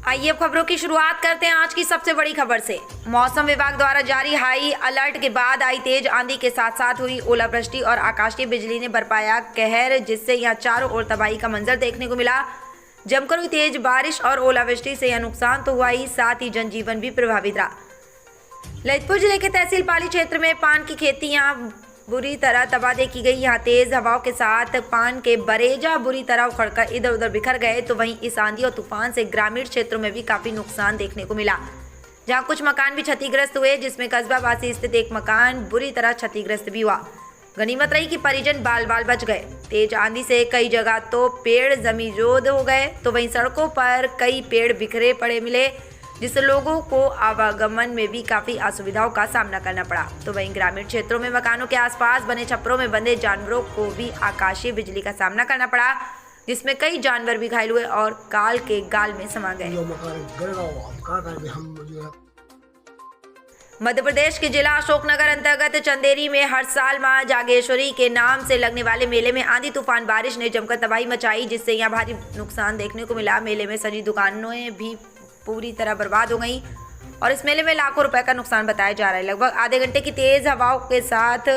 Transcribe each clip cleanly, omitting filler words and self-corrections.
आइए अब खबरों की शुरुआत करते हैं आज की सबसे बड़ी खबर से। मौसम विभाग द्वारा जारी हाई अलर्ट के बाद आई तेज आंधी के साथ साथ हुई ओलावृष्टि और आकाशीय बिजली ने बरपाया कहर, जिससे यहां चारों ओर तबाही का मंजर देखने को मिला। जमकर हुई तेज बारिश और ओलावृष्टि से यह नुकसान तो हुआ ही, साथ ही जनजीवन भी प्रभावित रहा। ललितपुर जिले के तहसील पाली क्षेत्र में पान की खेती यहाँ बुरी तरह तबाह देखी गई। यहाँ तेज हवाओं के साथ पान के बरेजा बुरी तरह उखड़कर इधर उधर बिखर गए, तो वहीं इस आंधी और तूफान से ग्रामीण क्षेत्रों में भी काफी नुकसान देखने को मिला, जहाँ कुछ मकान भी क्षतिग्रस्त हुए, जिसमें कस्बावासी स्थित एक मकान बुरी तरह क्षतिग्रस्त भी हुआ। गनीमत रही कि परिजन बाल बाल बच गए। तेज आंधी से कई जगह तो पेड़ जमींदोज हो गए, तो वहीं सड़कों पर कई पेड़ बिखरे पड़े मिले, जिससे लोगों को आवागमन में भी काफी असुविधाओं का सामना करना पड़ा। तो वहीं ग्रामीण क्षेत्रों में मकानों के आसपास बने छप्परों में बंधे जानवरों को भी आकाशीय बिजली का सामना करना पड़ा, जिसमें कई जानवर भी घायल हुए और काल के गाल में समा गए। मध्य प्रदेश के जिला अशोकनगर अंतर्गत चंदेरी में हर साल मां जागेश्वरी के नाम से लगने वाले मेले में आंधी तूफान बारिश ने जमकर तबाही मचाई, जिससे यहाँ भारी नुकसान देखने को मिला। मेले में सजी दुकानें भी पूरी तरह बर्बाद हो गई और इस मेले में लाखों रुपए का नुकसान बताया जा रहा है। लगभग आधे घंटे की तेज हवाओं के साथ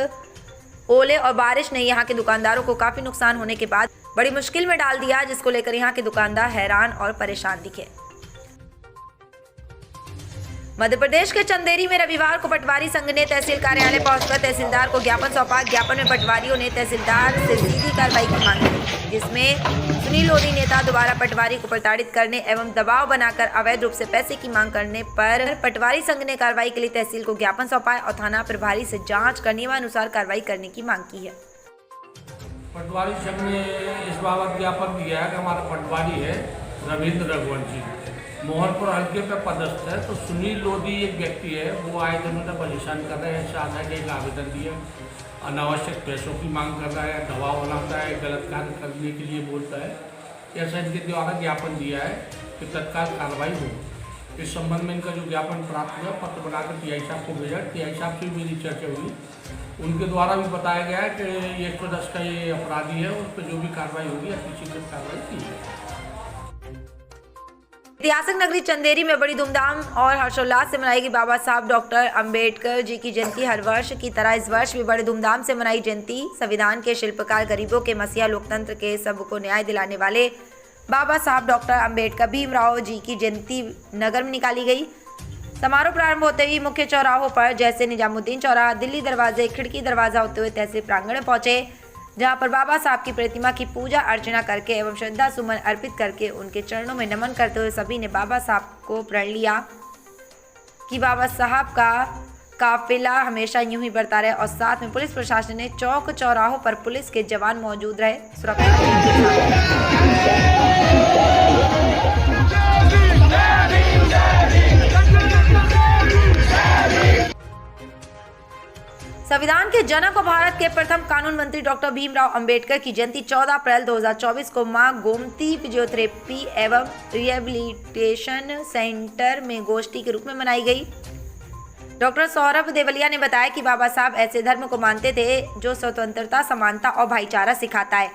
ओले और बारिश ने यहाँ के दुकानदारों को काफी नुकसान होने के बाद बड़ी मुश्किल में डाल दिया, जिसको लेकर यहाँ के दुकानदार हैरान और परेशान दिखे। मध्य प्रदेश के चंदेरी में रविवार को पटवारी संघ ने तहसील कार्यालय पहुंचकर तहसीलदार को ज्ञापन सौंपा। ज्ञापन में पटवारियों ने तहसीलदार से सीधी कार्रवाई की मांग की, जिसमें सुनील लोधी नेता द्वारा पटवारी को प्रताड़ित करने एवं दबाव बनाकर अवैध रूप से पैसे की मांग करने पर पटवारी संघ ने कार्रवाई के लिए तहसील को ज्ञापन सौंपा और थाना प्रभारी से जाँच कर नियमानुसार कार्रवाई करने की मांग की है। पटवारी संघ ने इस बाबत ज्ञापन दिया है कि हमारा पटवारी है रविंद्र रघुवंशी, मोहनपुर हल्के पर पदस्थ है। तो सुनील लोधी एक व्यक्ति है, वो आए दिन उन्हें परेशान कर रहे हैं। साथ है एक आवेदन दिया, अनावश्यक पैसों की मांग कर रहा है, दबाव बनाता है, गलत कार्य करने के लिए बोलता है। ऐसा इनके द्वारा ज्ञापन दिया है कि तत्काल कार्रवाई हो। इस संबंध में इनका जो ज्ञापन प्राप्त हुआ, पत्र बनाकर टीआई साहब को भेजा। टीआई साहब से भी मेरी चर्चा हुई, उनके द्वारा भी बताया गया है कि 110 का ये अपराधी है, उस पर जो भी कार्रवाई होगी अतिशीघ्र कार्रवाई की जाएगी। ऐतिहासिक नगरी चंदेरी में बड़ी धूमधाम और हर्षोल्लास से मनाई गई बाबा साहब डॉक्टर अंबेडकर जी की जयंती। हर वर्ष की तरह इस वर्ष भी बड़े धूमधाम से मनाई जयंती। संविधान के शिल्पकार, गरीबों के मसीहा, लोकतंत्र के सबको न्याय दिलाने वाले बाबा साहब डॉक्टर अंबेडकर भीमराव जी की जयंती नगर में निकाली गई। समारोह प्रारंभ होते ही मुख्य चौराहों पर जैसे निजामुद्दीन चौराहा, दिल्ली दरवाजे, खिड़की दरवाजा होते हुए तहसील प्रांगण में पहुंचे, जहां पर बाबा साहब की प्रतिमा की पूजा अर्चना करके एवं श्रद्धा सुमन अर्पित करके उनके चरणों में नमन करते हुए सभी ने बाबा साहब को प्रण लिया कि बाबा साहब का काफिला हमेशा यूं ही बढ़ता रहे। और साथ में पुलिस प्रशासन ने चौक चौराहों पर पुलिस के जवान मौजूद रहे सुरक्षा। संविधान के जनक और भारत के प्रथम कानून मंत्री डॉक्टर भीमराव अंबेडकर की जयंती 14 अप्रैल 2024 को मां गोमती फिजियोथेरेपी एवं रिहेबिलिटेशन सेंटर में गोष्ठी के रूप में मनाई गई। डॉक्टर सौरभ देवलिया ने बताया कि बाबा साहब ऐसे धर्म को मानते थे जो स्वतंत्रता, समानता और भाईचारा सिखाता है।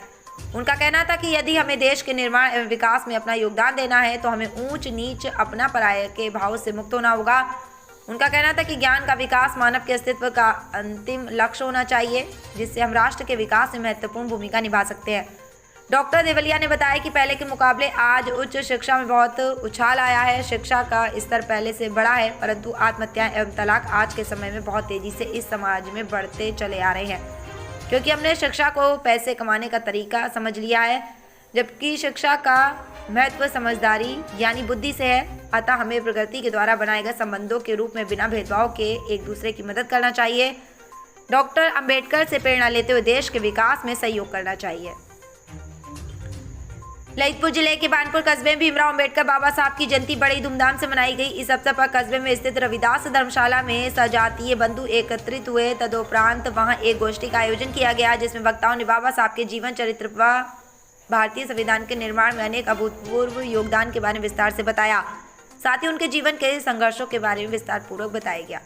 उनका कहना था कि यदि हमें देश के निर्माण एवं विकास में अपना योगदान देना है तो हमें ऊंच नीच, अपना पराया के भाव से मुक्त होना होगा। उनका कहना था कि ज्ञान का विकास मानव के अस्तित्व का अंतिम लक्ष्य होना चाहिए, जिससे हम राष्ट्र के विकास में महत्वपूर्ण भूमिका निभा सकते हैं। डॉक्टर देवलिया ने बताया कि पहले के मुकाबले आज उच्च शिक्षा में बहुत उछाल आया है। शिक्षा का स्तर पहले से बढ़ा है, परंतु आत्महत्या एवं तलाक आज के समय में बहुत तेजी से इस समाज में बढ़ते चले आ रहे हैं, क्योंकि हमने शिक्षा को पैसे कमाने का तरीका समझ लिया है, जबकि शिक्षा का महत्व समझदारी यानी बुद्धि से है। अतः हमें प्रकृति के द्वारा बनाए गए संबंधों के रूप में बिना भेदभाव के एक दूसरे की मदद करना चाहिए। डॉक्टर अंबेडकर से प्रेरणा लेते हुए देश के विकास में सहयोग करना चाहिए। ललितपुर जिले के बानपुर कस्बे में भीमराव अंबेडकर बाबा साहब की जयंती बड़ी धूमधाम से मनाई गई। इस अवसर पर कस्बे में स्थित रविदास धर्मशाला में सजातीय बंधु एकत्रित हुए। तदोपरांत वहां एक गोष्ठी का आयोजन किया गया, जिसमें वक्ताओं ने बाबा साहब के जीवन चरित्र व भारतीय संविधान के निर्माण में अनेक अभूतपूर्व योगदान के बारे में विस्तार से बताया। साथ ही उनके जीवन के संघर्षों के बारे में विस्तार पूर्वक बताया गया।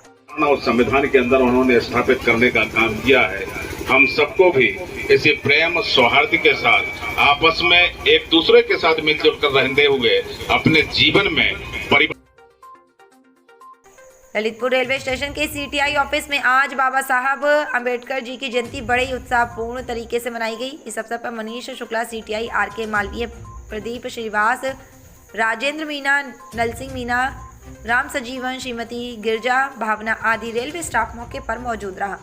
और संविधान के अंदर उन्होंने स्थापित करने का काम किया है, हम सबको भी इसी प्रेम सौहार्द के साथ आपस में एक दूसरे के साथ मिलजुल कर रहते हुए अपने जीवन में परिवर्तन। ललितपुर रेलवे स्टेशन के सीटीआई ऑफिस में आज बाबा साहब अंबेडकर जी की जयंती बड़े ही उत्साहपूर्ण तरीके से मनाई गई। इस अवसर पर मनीष शुक्ला, सीटीआई, आरके मालवीय, प्रदीप श्रीवास, राजेंद्र मीना, नलसिंह मीना, राम सजीवन, श्रीमती गिरजा भावना आदि रेलवे स्टाफ मौके पर मौजूद रहा।